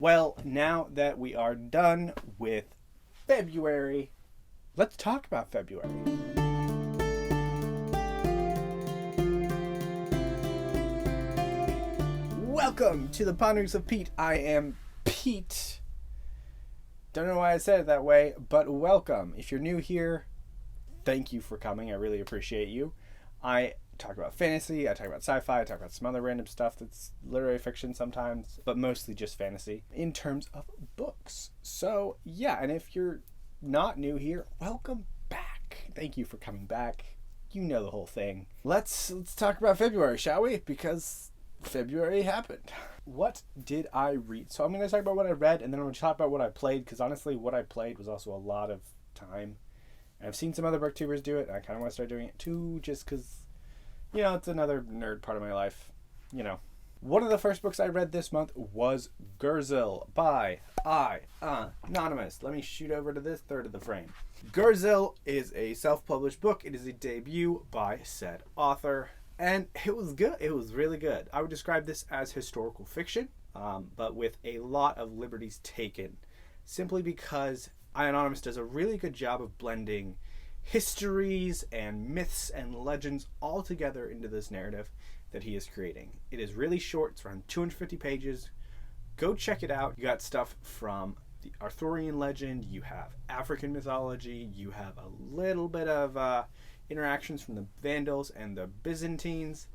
Well, now that we are done with February, let's talk about February. Welcome to the Ponderings of Pete. I am Pete. Don't know why I said it that way, but welcome. If you're new here, thank you for coming. I really appreciate you. I talk about fantasy, I talk about sci-fi, I talk about some other random stuff that's literary fiction sometimes, but mostly just fantasy in terms of books. So yeah, and if you're not new here, welcome back. Thank you for coming back. You know the whole thing. Let's talk about February, shall we? Because February happened. What did I read? So I'm going to talk about what I read, and then I'm going to talk about what I played, because honestly, what I played was also a lot of time. And I've seen some other booktubers do it, and I kind of want to start doing it too, just because, you know, it's another nerd part of my life. You know. One of the first books I read this month was Gurzil by Anonymous. Let me shoot over to this third of the frame. Gurzil is a self-published book. It is a debut by said author. And it was good. It was really good. I would describe this as historical fiction, but with a lot of liberties taken, simply because Anonymous does a really good job of blending histories and myths and legends all together into this narrative that he is creating. It is really short. It's around 250 pages. Go check it out. You got stuff from the Arthurian legend. You have African mythology. You have a little bit of interactions from the Vandals and the Byzantines,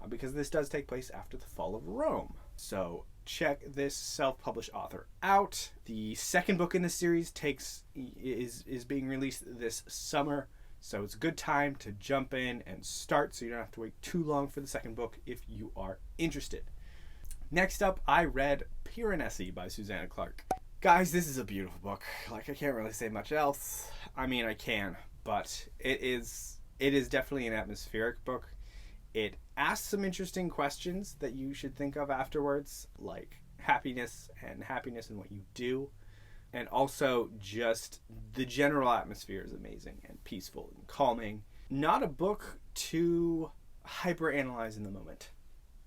because this does take place after the fall of Rome. So check this self-published author out. The second book in the series is being released this summer, so it's a good time to jump in and start, so you don't have to wait too long for the second book if you are interested. Next up, I read Piranesi by Susanna Clarke. Guys, this is a beautiful book. Like, I can't really say much else. I mean, I can, but it is definitely an atmospheric book. It asks some interesting questions that you should think of afterwards, like happiness in what you do. And also just the general atmosphere is amazing and peaceful and calming. Not a book to hyperanalyze in the moment,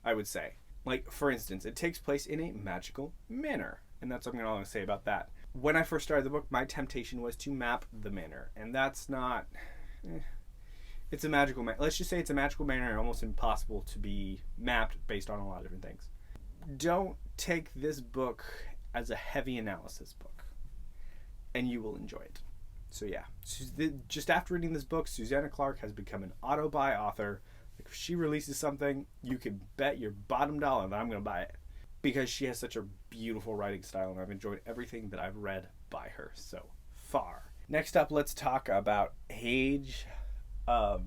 I would say. Like, for instance, it takes place in a magical manor. And that's what I'm going to say about that. When I first started the book, my temptation was to map the manor. And that's not... It's a magical manor. Let's just say it's a magical manor, almost impossible to be mapped based on a lot of different things. Don't take this book as a heavy analysis book, and you will enjoy it. So yeah, just after reading this book, Susanna Clarke has become an auto-buy author. Like, if she releases something, you can bet your bottom dollar that I'm going to buy it, because she has such a beautiful writing style, and I've enjoyed everything that I've read by her so far. Next up, let's talk about Age of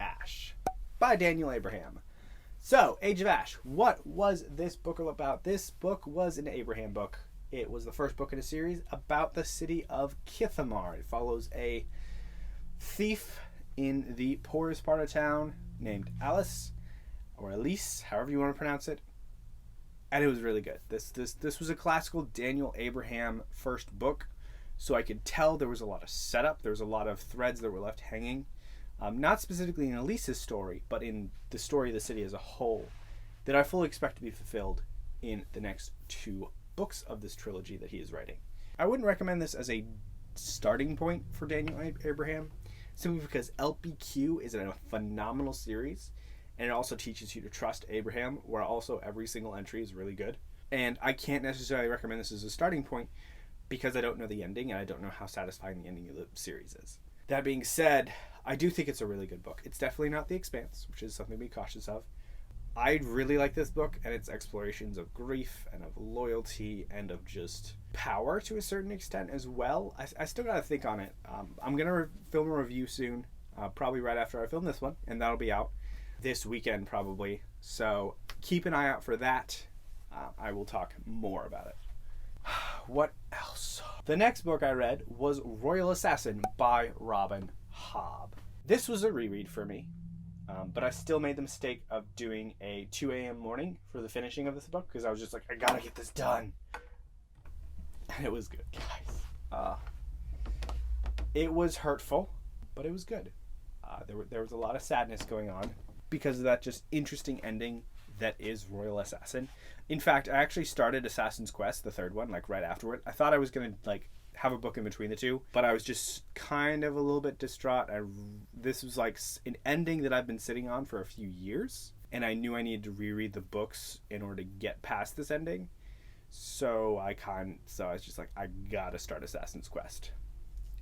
Ash by Daniel Abraham. So, Age of Ash. What was this book all about? This book was an Abraham book. It was the first book in a series about the city of Kithamar. It follows a thief in the poorest part of town named Alice, or Elise, however you want to pronounce it. And it was really good. This was a classical Daniel Abraham first book, so I could tell there was a lot of setup. There was a lot of threads that were left hanging. Not specifically in Elise's story, but in the story of the city as a whole, that I fully expect to be fulfilled in the next two books of this trilogy that he is writing. I wouldn't recommend this as a starting point for Daniel Abraham, simply because LPQ is a phenomenal series, and it also teaches you to trust Abraham, where also every single entry is really good. And I can't necessarily recommend this as a starting point, because I don't know the ending, and I don't know how satisfying the ending of the series is. That being said, I do think it's a really good book. It's definitely not The Expanse, which is something to be cautious of. I really like this book and its explorations of grief and of loyalty and of just power to a certain extent as well. I still got to think on it. I'm going to film a review soon, probably right after I film this one, and that'll be out this weekend probably. So keep an eye out for that. I will talk more about it. What else? The next book I read was Royal Assassin by Robin Hobb. This was a reread for me, but I still made the mistake of doing a 2 a.m. morning for the finishing of this book, because I was just like, I gotta get this done. And it was good, guys. It was hurtful, but it was good. There was a lot of sadness going on because of that just interesting ending that is Royal Assassin. In fact, I actually started Assassin's Quest, the third one, like right afterward. I thought I was going to like have a book in between the two, but I was just kind of a little bit distraught. This was like an ending that I've been sitting on for a few years, and I knew I needed to reread the books in order to get past this ending. So I was just like, I gotta start Assassin's Quest.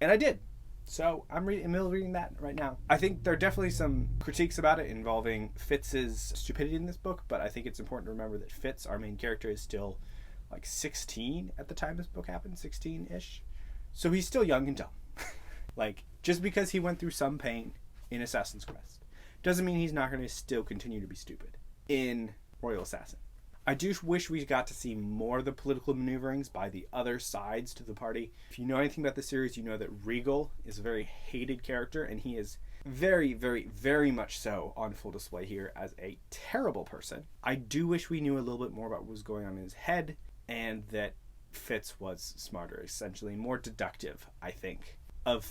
And I did. So I'm reading that right now. I think there are definitely some critiques about it involving Fitz's stupidity in this book, but I think it's important to remember that Fitz, our main character, is still like 16 at the time this book happened, 16-ish. So he's still young and dumb. Like, just because he went through some pain in Assassin's Quest doesn't mean he's not going to still continue to be stupid in Royal Assassin. I do wish we got to see more of the political maneuverings by the other sides to the party. If you know anything about the series, you know that Regal is a very hated character, and he is very, very, very much so on full display here as a terrible person. I do wish we knew a little bit more about what was going on in his head, and that Fitz was smarter, essentially more deductive, I think, of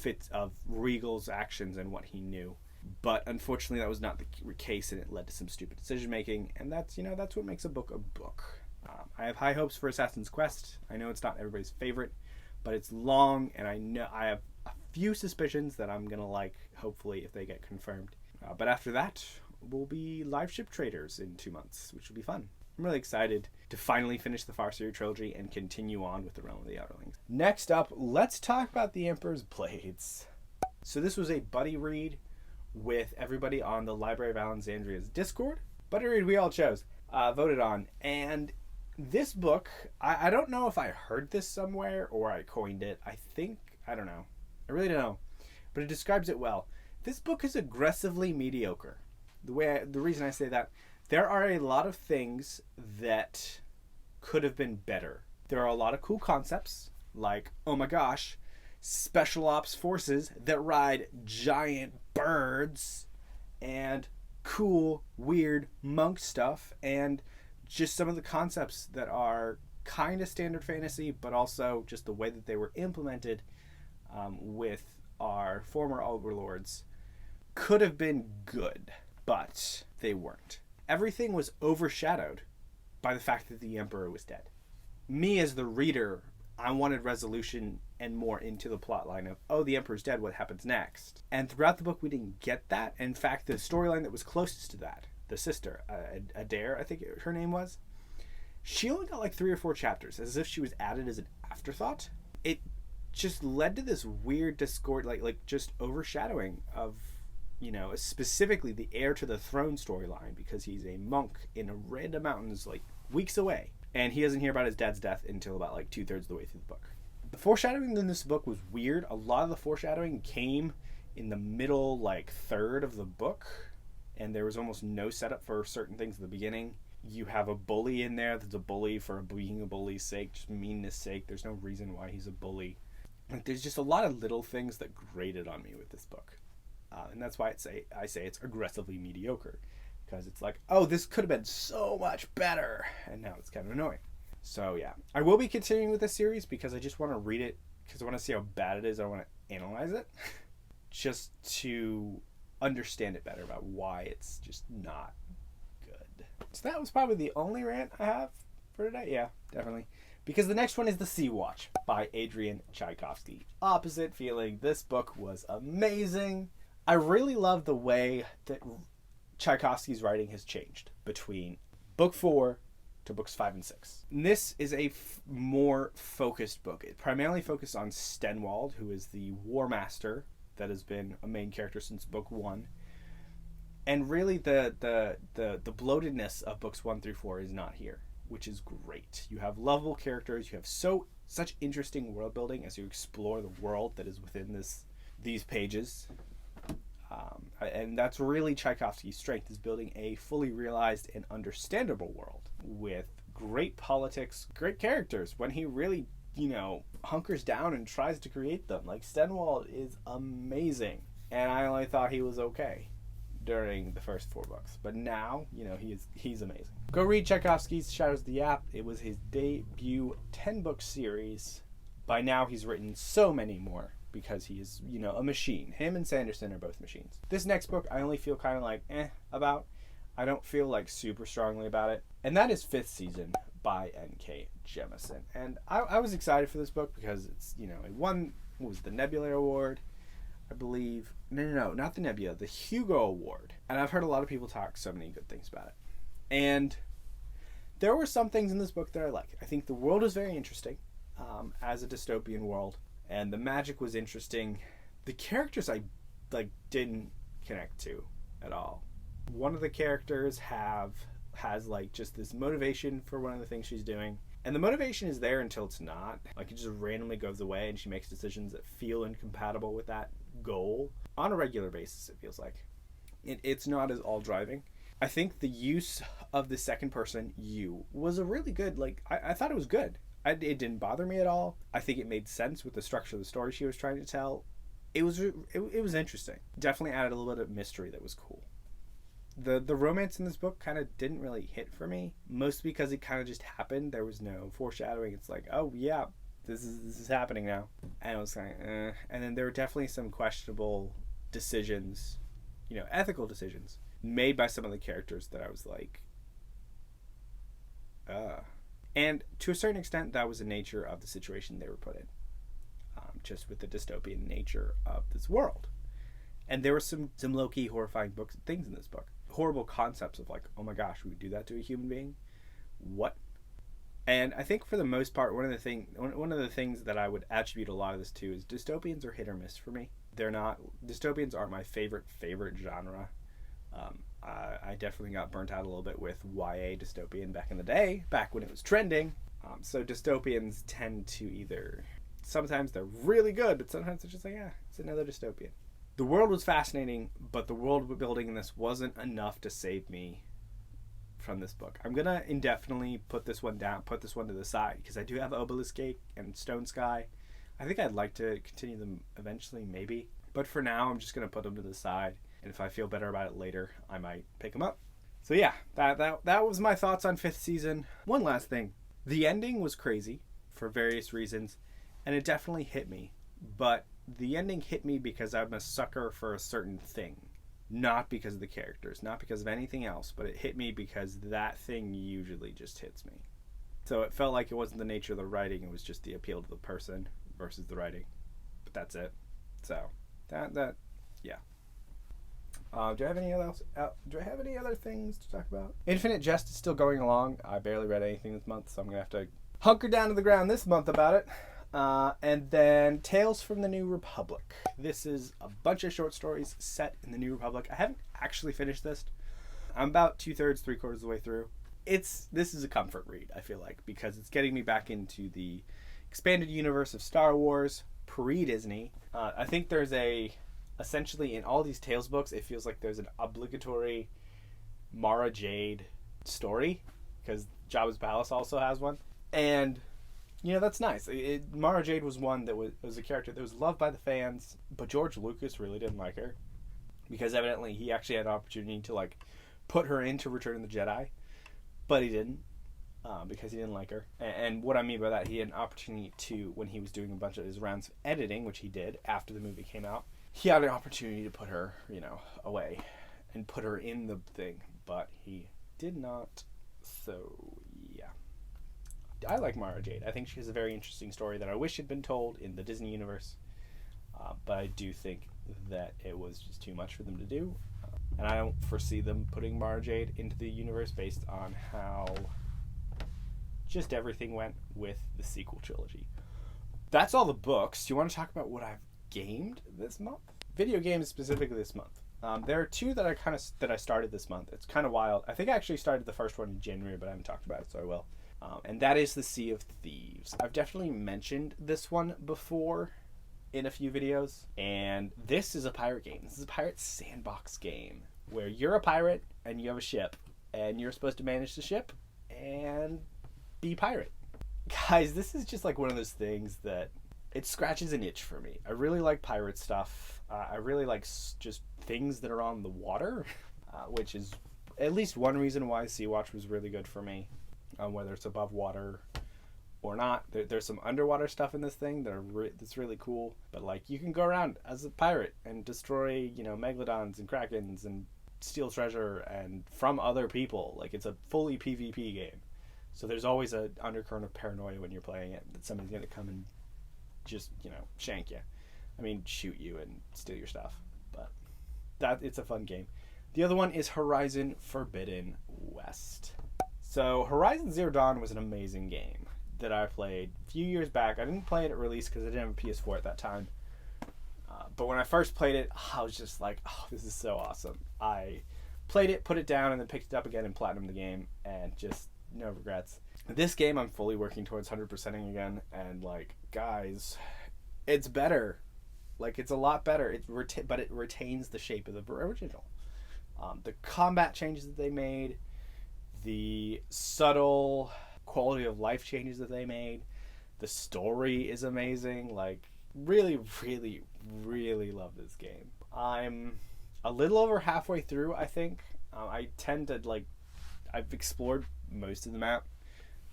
Regal's actions and what he knew. But unfortunately, that was not the case, and it led to some stupid decision making. And that's what makes a book a book. I have high hopes for Assassin's Quest. I know it's not everybody's favorite, but it's long, and I have a few suspicions that I'm gonna like. Hopefully, if they get confirmed. But after that, we'll be live ship traders in 2 months, which will be fun. I'm really excited to finally finish the Farseer trilogy and continue on with the Realm of the Outerlings. Next up, let's talk about the Emperor's Blades. So this was a buddy read with everybody on the Library of Allenxandria's Discord. Buddy read we all chose, voted on. And this book, I don't know if I heard this somewhere or I coined it. I don't know. I really don't know. But it describes it well. This book is aggressively mediocre. The reason I say that, there are a lot of things that could have been better. There are a lot of cool concepts, like, oh my gosh, special ops forces that ride giant birds, and cool, weird monk stuff, and just some of the concepts that are kind of standard fantasy, but also just the way that they were implemented with our former overlords could have been good, but they weren't. Everything was overshadowed by the fact that the Emperor was dead. Me as the reader, I wanted resolution and more into the plot line of, oh, the Emperor's dead, what happens next? And throughout the book, we didn't get that. In fact, the storyline that was closest to that, the sister, Adair, I think her name was, she only got like 3 or 4 chapters, as if she was added as an afterthought. It just led to this weird discord, like just overshadowing of, specifically the heir to the throne storyline, because he's a monk in a random mountains like weeks away. And he doesn't hear about his dad's death until about like 2/3 of the way through the book. The foreshadowing in this book was weird. A lot of the foreshadowing came in the middle, like, third of the book, and there was almost no setup for certain things at the beginning. You have a bully in there that's a bully for being a bully's sake, just meanness sake. There's no reason why he's a bully. Like, there's just a lot of little things that grated on me with this book. And that's why I say it's aggressively mediocre. Because it's like, oh, this could have been so much better. And now it's kind of annoying. So, yeah. I will be continuing with this series because I just want to read it. Because I want to see how bad it is. I want to analyze it. Just to understand it better about why it's just not good. So that was probably the only rant I have for today. Yeah, definitely. Because the next one is The Sea Watch by Adrian Tchaikovsky. Opposite feeling. This book was amazing. I really love the way that Tchaikovsky's writing has changed between book 4 to books 5 and 6. And this is a more focused book. It primarily focused on Stenwald, who is the war master that has been a main character since book 1. And really the bloatedness of books 1 through 4 is not here, which is great. You have lovable characters, you have such interesting world building as you explore the world that is within these pages. And that's really Tchaikovsky's strength, is building a fully realized and understandable world with great politics, great characters when he really, hunkers down and tries to create them. Like, Stenwald is amazing, and I only thought he was okay during the first 4 books, but now, he's amazing. Go read Tchaikovsky's Shadows of the Yap. It was his debut 10-book series. By now, he's written so many more, because he is, a machine. Him and Sanderson are both machines. This next book, I only feel kind of like, about. I don't feel like super strongly about it. And that is 5th Season by N.K. Jemisin. And I was excited for this book because it's, it won, what was the Nebula Award, I believe. No, not the Nebula, the Hugo Award. And I've heard a lot of people talk so many good things about it. And there were some things in this book that I liked. I think the world was very interesting as a dystopian world. And the magic was interesting. The characters I didn't connect to at all. One of the characters has like just this motivation for one of the things she's doing, and the motivation is there until it's not. Like, it just randomly goes away and she makes decisions that feel incompatible with that goal on a regular basis. It feels like it's not as all driving. I think the use of the second person you was a really good, I thought it was good. It didn't bother me at all. I think it made sense with the structure of the story she was trying to tell. It was interesting. Definitely added a little bit of mystery that was cool. The romance in this book kind of didn't really hit for me, mostly because it kind of just happened. There was no foreshadowing. It's like, oh yeah, this is happening now, and it was kind of And then there were definitely some questionable decisions, ethical decisions made by some of the characters that I was like, and to a certain extent that was the nature of the situation they were put in, just with the dystopian nature of this world. And there were some low-key horrifying things in this book. Horrible concepts of like, oh my gosh, we would do that to a human being? What? And I think for the most part, one of the things that I would attribute a lot of this to is dystopians are hit or miss for me. Dystopians aren't my favorite genre. I definitely got burnt out a little bit with YA dystopian back in the day, back when it was trending. So dystopians tend to either, sometimes they're really good, but sometimes they're just like, it's another dystopian. The world was fascinating, but the world building in this wasn't enough to save me from this book. I'm gonna indefinitely put this one to the side, because I do have Obelisk Gate and Stone Sky. I think I'd like to continue them eventually, maybe. But for now, I'm just gonna put them to the side, and if I feel better about it later, I might pick them up. So yeah, that was my thoughts on 5th season. One last thing. The ending was crazy for various reasons, and it definitely hit me. But the ending hit me because I'm a sucker for a certain thing. Not because of the characters, not because of anything else, but it hit me because that thing usually just hits me. So it felt like it wasn't the nature of the writing, it was just the appeal to the person versus the writing. But that's it. So, yeah. Do I have any other things to talk about? Infinite Jest is still going along. I barely read anything this month, so I'm going to have to hunker down to the ground this month about it. And then Tales from the New Republic. This is a bunch of short stories set in the New Republic. I haven't actually finished this. I'm about 2/3, 3/4 of the way through. This is a comfort read, I feel like, because it's getting me back into the expanded universe of Star Wars pre-Disney. I think there's essentially in all these Tales books, it feels like there's an obligatory Mara Jade story, because Jabba's Palace also has one. And that's nice. Mara Jade was one that was a character that was loved by the fans, but George Lucas really didn't like her, because evidently he actually had an opportunity to put her into Return of the Jedi, but he didn't, because he didn't like her. And what I mean by that, he had an opportunity to, when he was doing a bunch of his rounds of editing, which he did after the movie came out, he had an opportunity to put her, away and put her in the thing, but he did not. So yeah. I like Mara Jade. I think she has a very interesting story that I wish had been told in the Disney universe. But I do think that it was just too much for them to do. And I don't foresee them putting Mara Jade into the universe based on how just everything went with the sequel trilogy. That's all the books. Do you want to talk about what I've gamed this month? Video games specifically this month. There are two that I started this month. It's kind of wild. I think I actually started the first one in January, but I haven't talked about it, so I will. And that is the Sea of Thieves. I've definitely mentioned this one before in a few videos. And this is a pirate game. This is a pirate sandbox game where you're a pirate and you have a ship. And you're supposed to manage the ship and be pirate. Guys, this is just one of those things that it scratches an itch for me. I really like pirate stuff. I really like just things that are on the water, which is at least one reason why Sea-Watch was really good for me. Whether it's above water or not. There's some underwater stuff in this thing that's really cool. But you can go around as a pirate and destroy, megalodons and krakens and steal treasure and from other people. It's a fully PvP game. So there's always an undercurrent of paranoia when you're playing it that somebody's going to come and just, shank you. I mean, shoot you and steal your stuff. But it's a fun game. The other one is Horizon Forbidden West. So Horizon Zero Dawn was an amazing game that I played a few years back. I didn't play it at release because I didn't have a PS4 at that time. But when I first played it, I was just like, oh, this is so awesome. I played it, put it down, and then picked it up again and platinumed the game, and just no regrets. This game I'm fully working towards 100%ing again, and guys, it's better. It's a lot better. But it retains the shape of the original. The combat changes that they made, the subtle quality of life changes that they made, the story is amazing. Really, really, really love this game. I'm a little over halfway through, I think. I tend to, I've explored most of the map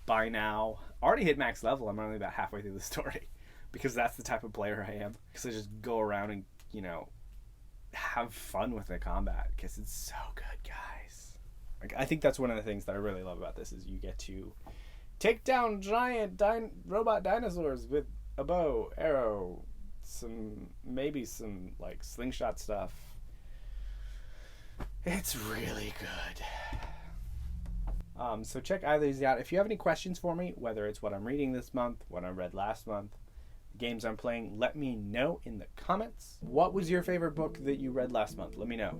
by now. Already hit max level. I'm only about halfway through the story because that's the type of player I am. Because I just go around and, have fun with the combat because it's so good, guys. I think that's one of the things that I really love about this is you get to take down giant robot dinosaurs with a bow, arrow, maybe some slingshot stuff. It's really good. So check either of these out. If you have any questions for me, whether it's what I'm reading this month, what I read last month, the games I'm playing, let me know in the comments. What was your favorite book that you read last month? Let me know.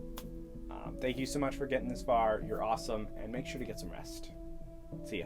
Thank you so much for getting this far. You're awesome, and make sure to get some rest. See ya.